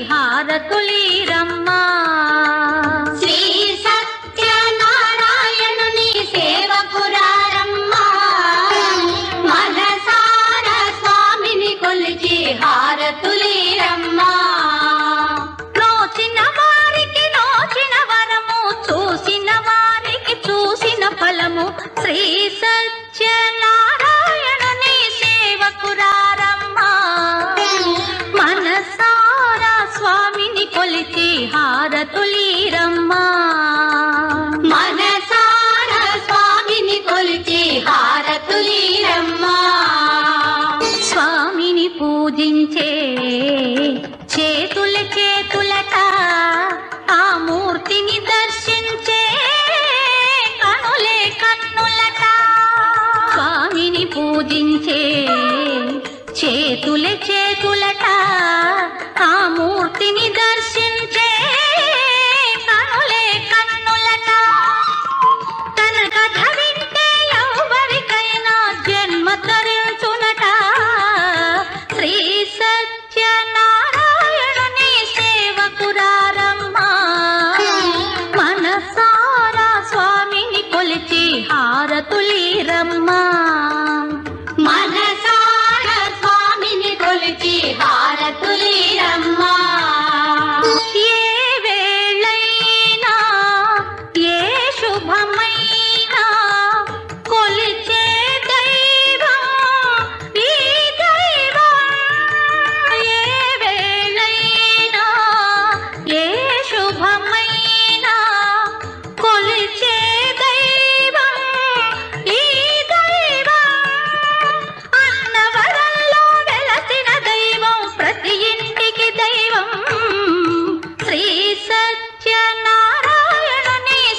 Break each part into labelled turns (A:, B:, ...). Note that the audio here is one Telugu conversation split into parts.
A: హారతులీరమ్మా. శ్రీ సత్యనారాయణుని సేవకురారమ్మా, మనసార స్వామిని కొలిచి హారతులీరమ్మా. నోచిన వారికి నోచిన వరము, చూసిన వారికి చూసిన ఫలము. శ్రీ సత్యనారాయణుని సేవకురారమ్మా, మనసారా స్వామిని కొలిచి హారతులీరమ్మా. మనసారా స్వామిని కొలిచి హారతులీరమ్మా. స్వామిని పూజించే చేతుల చేతులట, ఆ మూర్తిని దర్శించే కనులే కన్నులట. స్వామిని పూజించే చేతుల చేతులట, ఆ మూర్తిని దర్శించే కనులే కన్నులట. తన కథ వింటే ఎవరికైనా జన్మ తరించునట. శ్రీ సత్యనారాయణుని సేవకురారమ్మా, మనసారా స్వామిని కొలిచి హారతులీరమ్మా. మనసారా స్వామిని కొలిచి హారతులీరమ్మా. ఏ వేళైనా ఏ శుభమైనా కొలిచే దైవం ఈ దైవం. ఏ వేళైనా ఏ శుభమైనా కొలిచే దైవం ఈ దైవం. అన్నవరంలో వెలసిన దైవం, ప్రతి ఇంటికి దైవం. శ్రీ సత్యనారాయణుని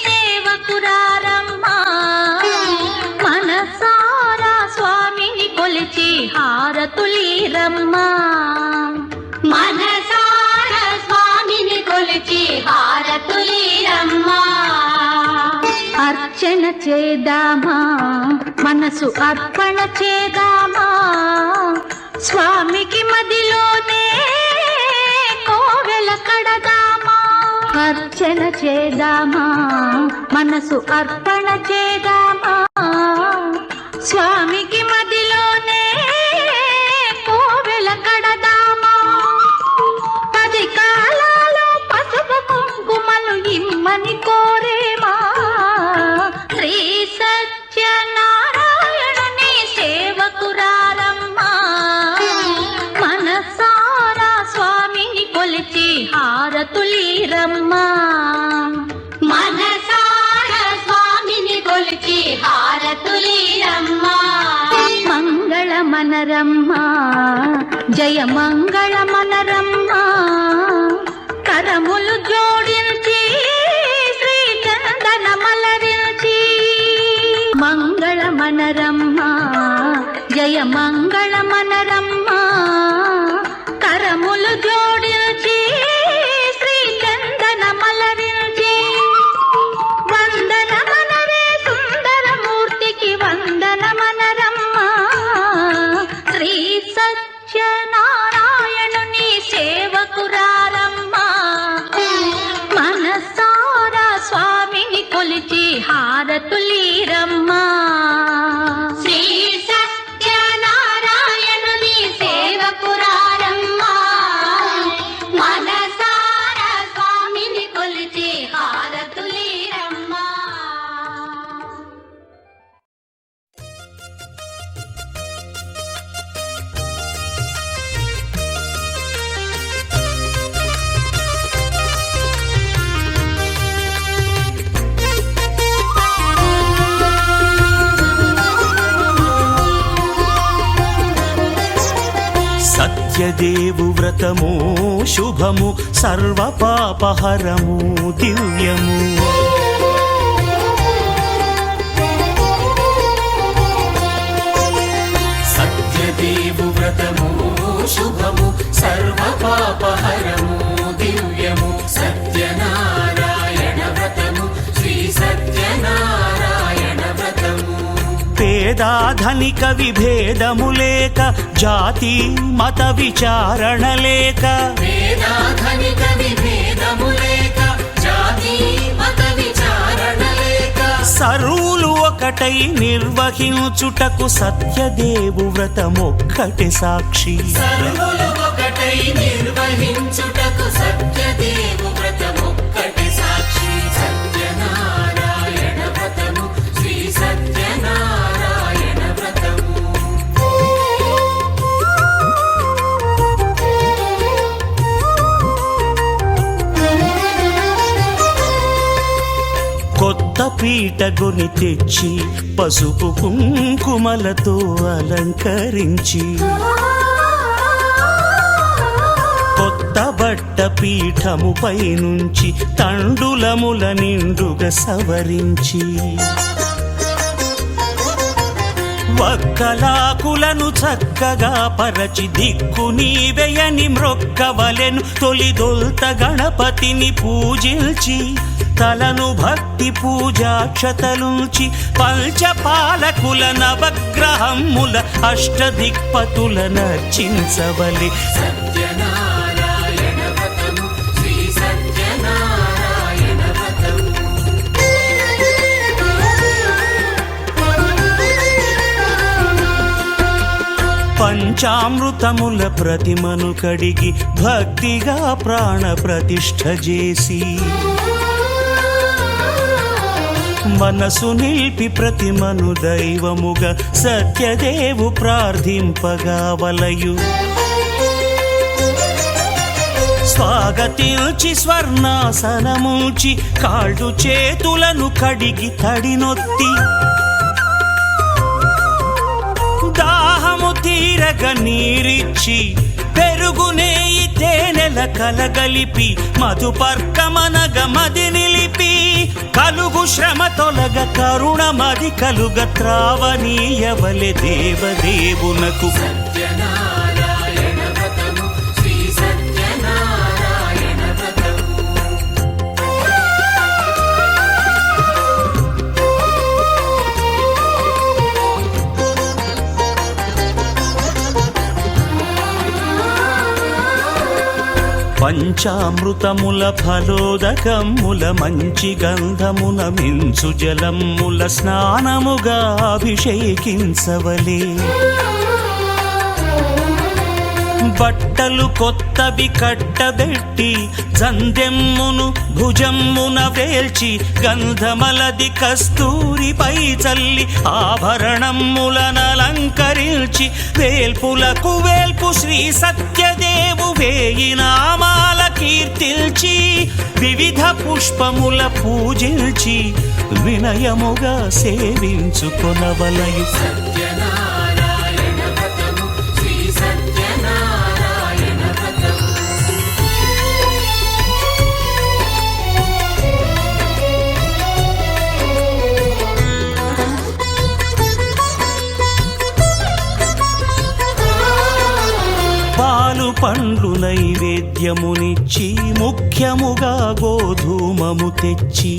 A: సేవకురారమ్మా, మనసారా స్వామిని కొలిచి హారతులీరమ్మా. మనసారా స్వామిని కొలిచి హారతులీరమ్మా. అర్చన చేద్దామా, మనసు అర్పణ చేద్దామా. స్వామికి మదిలోనే కోవెల కడదామా. అర్చన చేద్దామా, మనసు అర్పణ చేద్దామా. స్వామికి మదిలోనే కోవెల కడదామా. 10 కాలాలు పసుపు కుంకుమలు ఇమ్మని కోరేమా. శ్రీ సత్యనారాయణుని సేవకురారమ్మా, మనసారా స్వామిని కొలిచి హారతులీరమ్మా. మనసారా స్వామిని కొలిచి హారతులీరమ్మా. మంగళమనరమ్మా, జయ మంగళమనరమ్మా. కరములు జోడించి శ్రీ చందన మలరించి. మంగళమనరమ్మా, జయ మంగళమనరమ్మా. కరములు జోడించి శ్రీ చందన మలరించి. వందనమనరే సుందరమూర్తికి వందనమనరమ్మా. శ్రీ సత్యనారాయణుని సేవకురారమ్మా, మనసారా స్వామిని కొలిచి హారతులీరమ్మా. శ్రీ సత్యనారాయణుని సేవకురారమ్మా, మనసారా స్వామిని కొలిచి హారతులీరమ్మా.
B: సత్యదేవు వ్రతము శుభము, సర్వ పాపహరము దివ్యము.
C: సత్యదేవు వ్రతము శుభము, సర్వ పాపహరము దివ్యము. సత్యనారాయణ వ్రతము, శ్రీ సత్యనారాయణ వ్రతము.
B: పేదాధనిక విభేదము లేక, జాతి మత విచారణ లేక.
C: వేదాధనిక
B: ఒకటై నిర్వహించుటకు సత్యదేవు వ్రతమొక్కటి సాక్షి.
C: సర్వులు ఒకటై నిర్వహించుటకు సత్యదేవు వ్రతమొక్కటి సాక్షి. సత్యనారాయణ వ్రతము శ్రీ సత్యనారాయణ వ్రతము.
B: కొత్త పీట గొని తెచ్చి పసుపు కుంకుమలతో అలంకరించి, కొత్త బట్ట పీఠముపై నుంచి తండులముల నిండుగా సవరించి, వక్కలాకులను చక్కగా పరచి దిక్కు నీవెయని మ్రొక్కవలెను. తొలిదొల్త గణపతిని పూజించి తలను భక్తి పూజాక్షతలుంచి, పంచపాలకుల నవగ్రహముల అష్టదిక్పతుల నర్చించవలె.
C: సత్యనారాయణ వ్రతము శ్రీ సత్యనారాయణ వ్రతము.
B: పంచామృతముల ప్రతిమను కడిగి భక్తిగా ప్రాణ ప్రతిష్ఠ చేసి, మనసు నిలిపి ప్రతిమను దైవముగా సత్యదేవు ప్రార్థింపగా వలయు. స్వాగతించి స్వర్ణాసనముంచి కాళ్ళు చేతులను కడిగి తడినొత్తి, దాహము తీరగ నీరిచ్చి పెరుగు నెయ్యి తేనెల కలగలిపి, మధుపర్కమనగ మది నిలిపి, కలుగు శ్రమ తొలగ కరుణ మది కలుగ త్రావనీయవలె దేవదేవునకు.
C: సత్యనారాయణ వ్రతము శ్రీ సత్యనారాయణ వ్రతము.
B: పంచామృతముల ఫలోదకముల మంచి గంధమున మించు జలముల స్నానముగా అభిషేకించవలే. బట్టలు కొత్తవి కట్టబెట్టి జందెమ్మును భుజమ్మున వేల్చి, గంధమలది కస్తూరిపై చల్లి ఆభరణములనలంకరించి, వేల్పులకు వేల్పు శ్రీ సత్యదేవు వేయి నామాల కీర్తిల్చి, వివిధ పుష్పముల పూజించి వినయముగా సేవించుకొనవలయు.
C: సత్యనారాయణ వ్రతము శ్రీ సత్యనారాయణ వ్రతము.
B: పాలు పండ్లు నైవేద్యమునిచ్చి, ముఖ్యముగా గోధూమము తెచ్చి,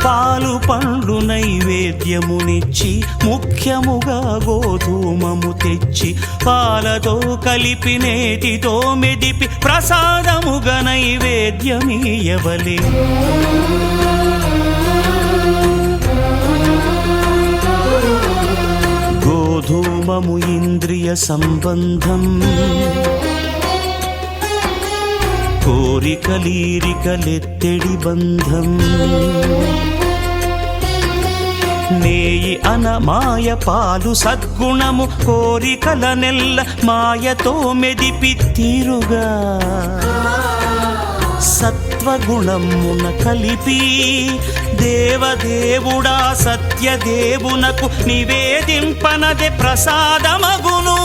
B: పాలు పండ్లు నైవేద్యమునిచ్చి, ముఖ్యముగా గోధూమము తెచ్చి, పాలతో కలిపి నేతితో మెదిపి ప్రసాదముగా నైవేద్యమీయవలే. గోధూమము ఇంద్రియ సంబంధం, కోరికలీరికలెత్తెడి బంధం. నేయి అన మాయ పాలు సద్గుణము, కోరికల నెల్ల మాయతో మెదిపి తీరుగా, సత్వగుణమున కలిపి దేవదేవుడా సత్యదేవునకు నివేదింపనదే ప్రసాదమగును.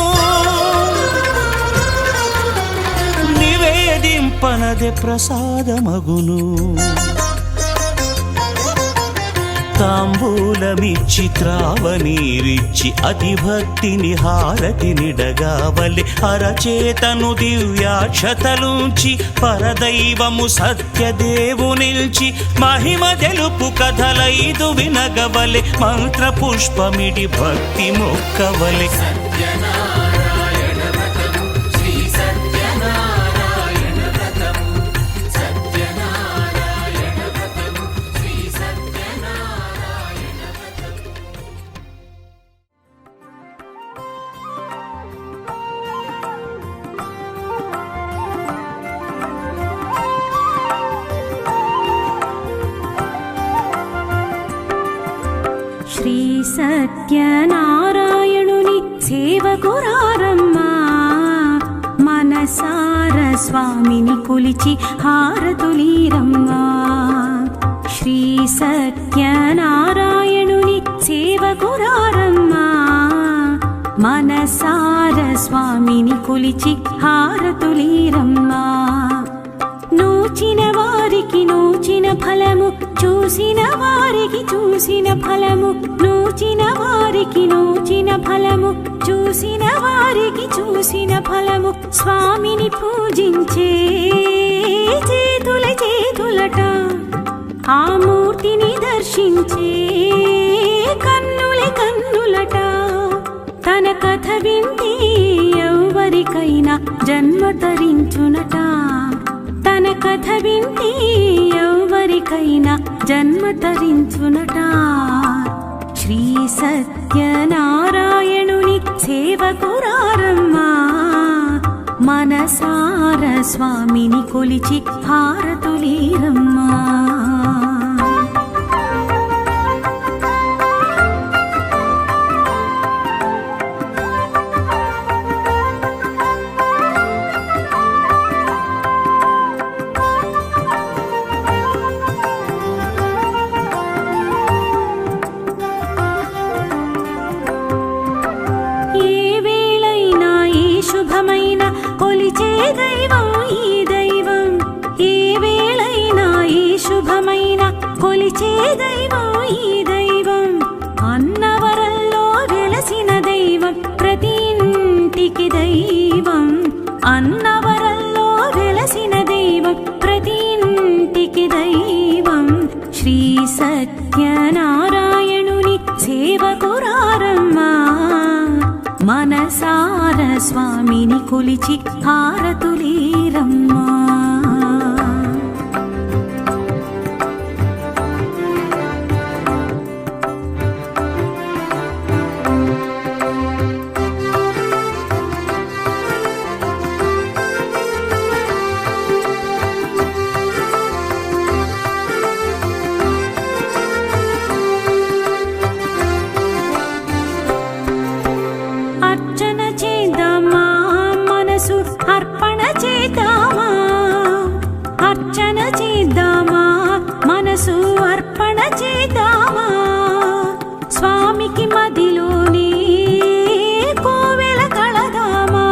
B: నివేదింపనదే ప్రసాదమగును. తాంబూలమిచ్చి త్రావనీరిచ్చి అతిభక్తిని హారతినిడగావలె. అరచేతను దివ్యాక్షతలుంచి పరదైవము సత్యదేవు నిల్చి, మహిమ తెలుపు కథలైదు వినగవలె. మంత్ర పుష్పమిడి భక్తి మొక్కవలె.
C: సత్యనారాయణ వ్రతము శ్రీ సత్యనారాయణ వ్రతము. సత్యనారాయణ వ్రతము శ్రీ సత్య
D: సత్యనారాయణుని సేవకురారమ్మా మనసార స్వామిని కొలిచి హారతులీరమ్మా శ్రీ సత్యనారాయణుని సేవకురారమ్మా మనసార స్వామిని కొలిచి హారతులీరమ్మా నూచిన వారికి నూచిన ఫలము చూసిన వారికి చూసిన ఫలము నూచిన వారికి నూచిన ఫలము చూసిన వారికి చూసిన ఫలము స్వామిని పూజించే చేతుల చేతులట ఆ మూర్తిని దర్శించే కన్నుల కన్నులట తన కథ వింటే ఎవరికైనా జన్మ తరించునట తన కథ వింటే ఎవరికైనా జన్మ తరించునట శ్రీ సత్యనారాయణుని సేవకురారమ్మా మనసార స్వామిని కొలిచి హారతులీరమ్మా శుభమైన కొలిచే దైవం ఈ దైవం ఏ వేళైనా ఈ శుభమైన కొలిచే దైవం ఈ దైవం అన్నవరంలో వెలసిన దైవం ప్రతి ఇంటికి దైవం అన్నవరంలో వెలసిన దైవం ప్రతి ఇంటికి దైవం శ్రీ సత్యనారాయణుని సేవకురారమ్మా మనసార స్వామిని కొలిచి హారతులీరమ్మా అర్పణ చేద్దామా అర్చన చేద్దామా మనసు అర్పణ చేద్దామా స్వామికి మదిలోనే కోవెల కళదామా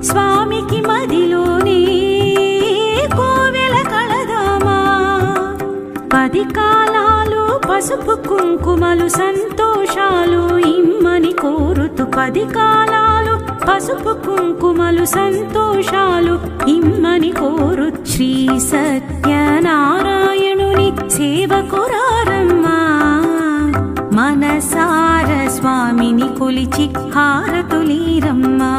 D: స్వామికి మదిలోనే కోవెల కళదామా 10 కాలాలు పసుపు కుంకుమలు సంతోషాలు ఇమ్మని కోరుతూ 10 కాలాలు పసుపు కుంకుమలు సంతోషాలు ఇమ్మని కోరు శ్రీ సత్యనారాయణుని సేవకురారమ్మా మనసార స్వామిని కొలిచి హారతులీరమ్మా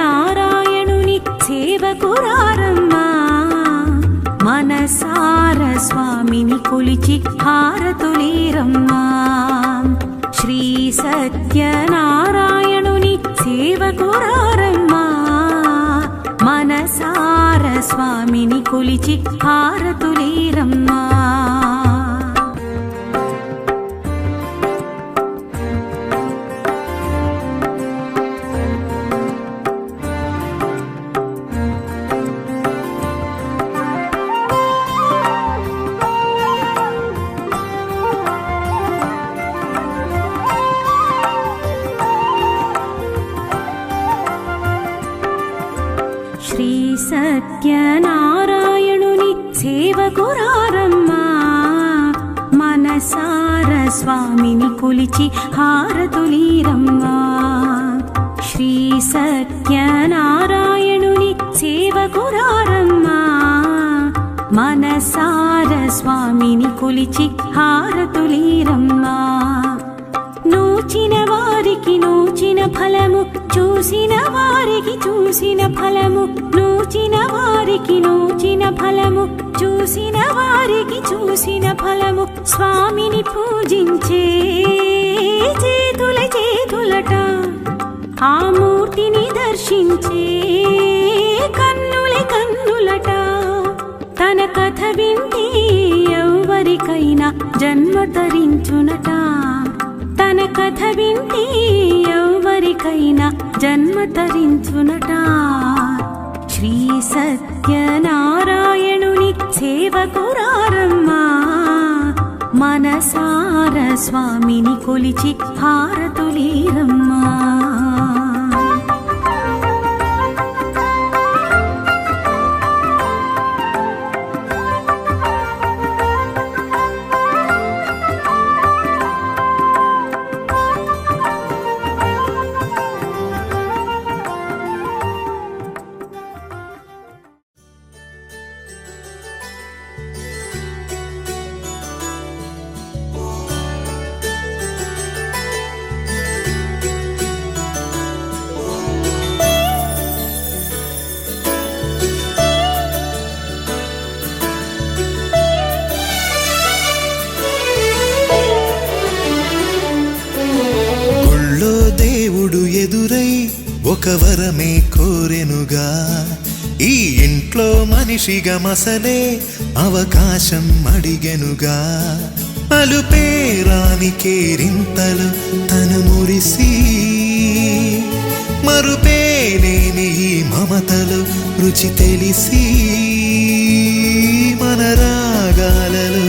D: సత్యనారాయణుని సేవకురారమ్మా మనసార స్వామిని కొలిచి హారతులీరమ్మా శ్రీ సత్యనారాయణుని సేవకురారమ్మా మనసార స్వామిని కొలిచి హారతులీరమ్మా శ్రీ సత్యనారాయణుని సేవకురారమ్మా మనసార స్వామిని కొలిచి హారతులీరమ్మా శ్రీ సత్యనారాయణుని సేవకురారమ్మా మనసార స్వామిని కొలిచి హారతులీరమ్మా నూచిన వారికి నూచిన ఫలము చూసిన వారికి చూసిన ఫలము నూచిన వారికి నూచిన ఫలము చూసిన వారికి చూసిన ఫలము స్వామిని పూజించే చేతుల చేతులట ఆ మూర్తిని దర్శించే కన్నుల కన్నులట తన కథ వింటే ఎవరికైనా జన్మ తరించునట తన కథ వింటే ఎవరికైనా జన్మ తరించునట శ్రీ సత్యనారాయణుని సేవకురారమ్మా మనసార స్వామిని కొలిచి హారతులీరమ్మా
E: ఎదురై ఒక వరమే కోరెనుగా ఈ ఇంట్లో మనిషిగా మసలే అవకాశం అడిగెనుగా అలుపేరాని కేరింతలు తను మురిసి మరుపేలేని ఈ మమతలు రుచి తెలిసి మన రాగాలలో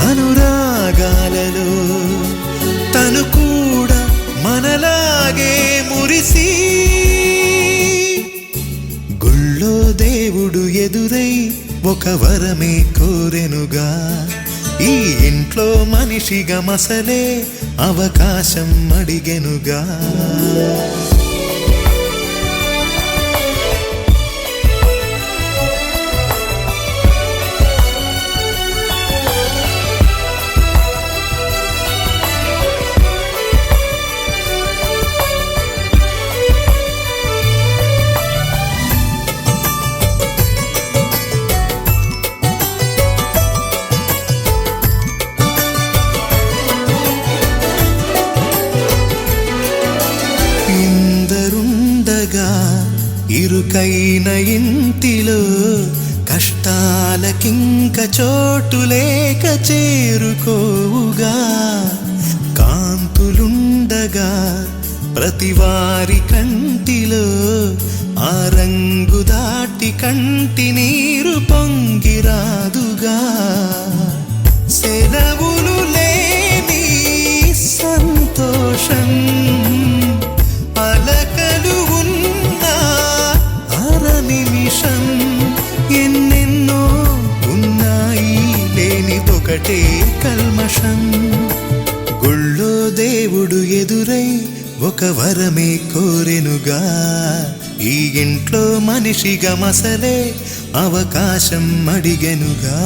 E: అనురాగాలలో తను కూడా మనలాగే మురిసి గుళ్ళో దేవుడు ఎదురై ఒక వరమే కోరెనుగా ఈ ఇంట్లో మనిషిగా మసలే అవకాశం అడిగెనుగా ఇరుకైన ఇంటిలో కష్టాలకింక చోటు లేక చేరుకోవుగా కాంతులుండగా ప్రతివారి కంటిలో ఆ రంగు దాటి కంటి నీరు పొంగిరాదుగా సెలవులు లేని సంతోషం పలకలు నిమిషం ఎన్నెన్నో ఉన్నాయి లేనిదొకటే కల్మషం గుళ్ళో దేవుడు ఎదురై ఒక వరమే కోరెనుగా ఈ ఇంట్లో మనిషిగా మసలే అవకాశం అడిగెనుగా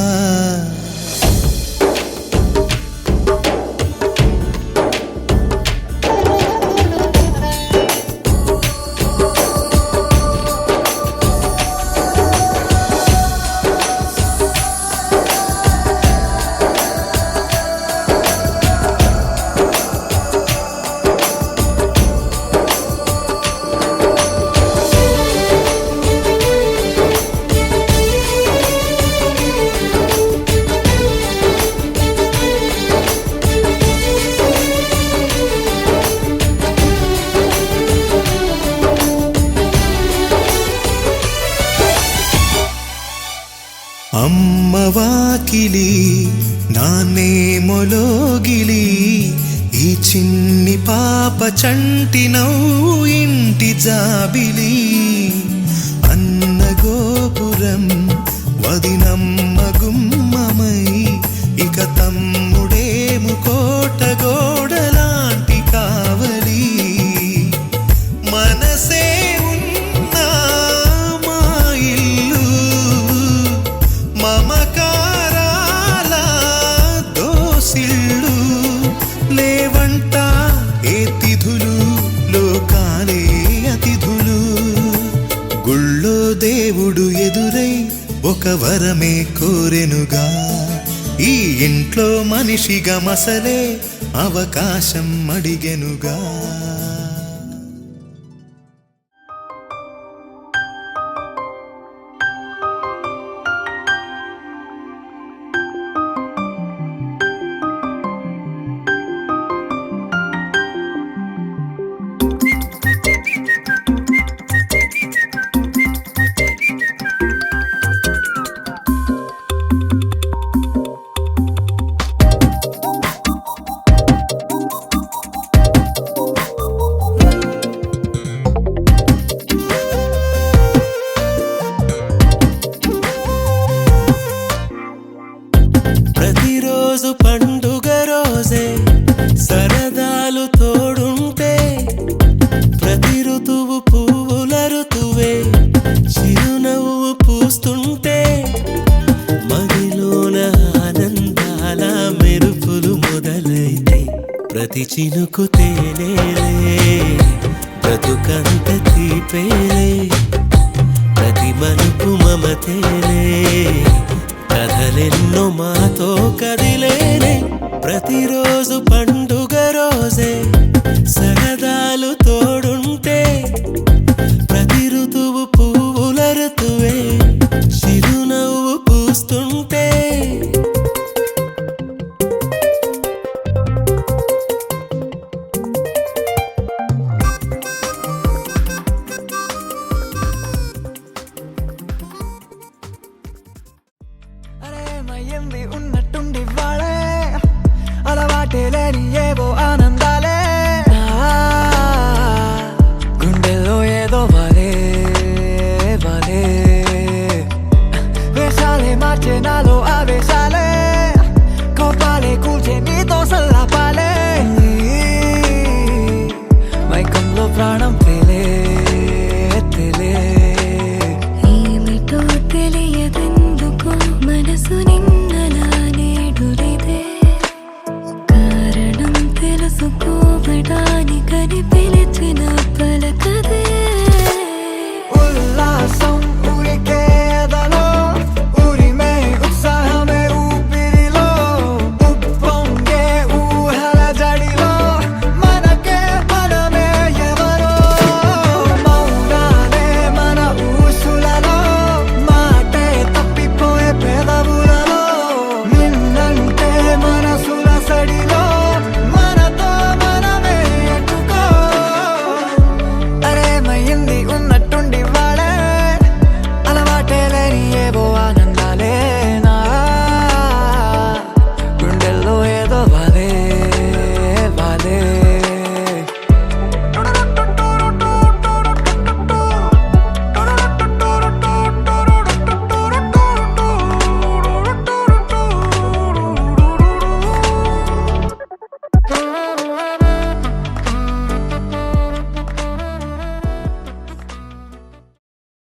E: అమ్మ వాకిలి నాన్నే మొలోగిలి ఈ చిన్ని పాప చంటి నవ్వు ఇంటి జాబిలి గుళ్ళో దేవుడు ఎదురై ఒక వరమే కోరెనుగా, ఈ ఇంట్లో మనిషిగా మసలే అవకాశం అడిగెనుగా.
B: ప్రతిరోజు పండుగ రోజే సరదాలు తోడుంటే, ప్రతి ఋతువు పువ్వుల ఋతువే చిరునవ్వు పూస్తుంటే, మదిలోన ఆనందాల మెరుపులు మొదలైతే, ప్రతి చినుకు తేనేలే బ్రతుకంత తీపేలే, ప్రతి మలుపు మమతేలే కథలెన్నో మాతో కదిలేనే. ప్రతిరోజు పండుగ రోజే సరదాలు తోడుంటే, ప్రతి ఋతువు పువ్వుల ఋతువే చిరునవ్వు పూస్తుంటే.
F: అరే మయ్యంది ఉన్నట్టుండి వాళ్ళ